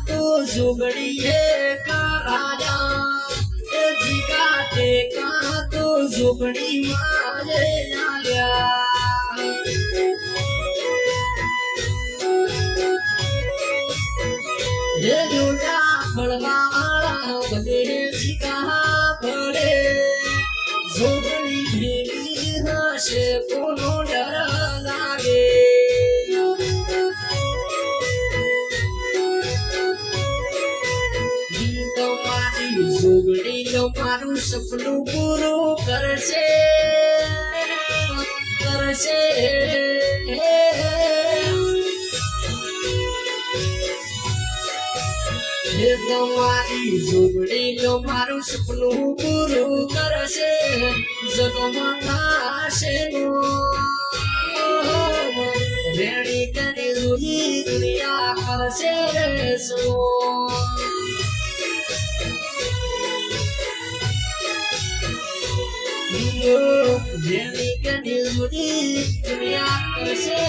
तो जुगड़िए का राजा जीका टेका तो जुगड़ी मारे आया ये जोड़ा फड़वा वाला बने जीका पड़े जुगड़ी भेड़ी हंसे कोनो डर लागे जुगड़ी लो मारू सपनू पूरू करसे करसे તમારી જોગડી લો મારું સપનું પૂરું કરશે જગમાં થશે રેડી કરી જુદી દુનિયા કરશે સો રેડી કરી જુદી દુનિયા કરશે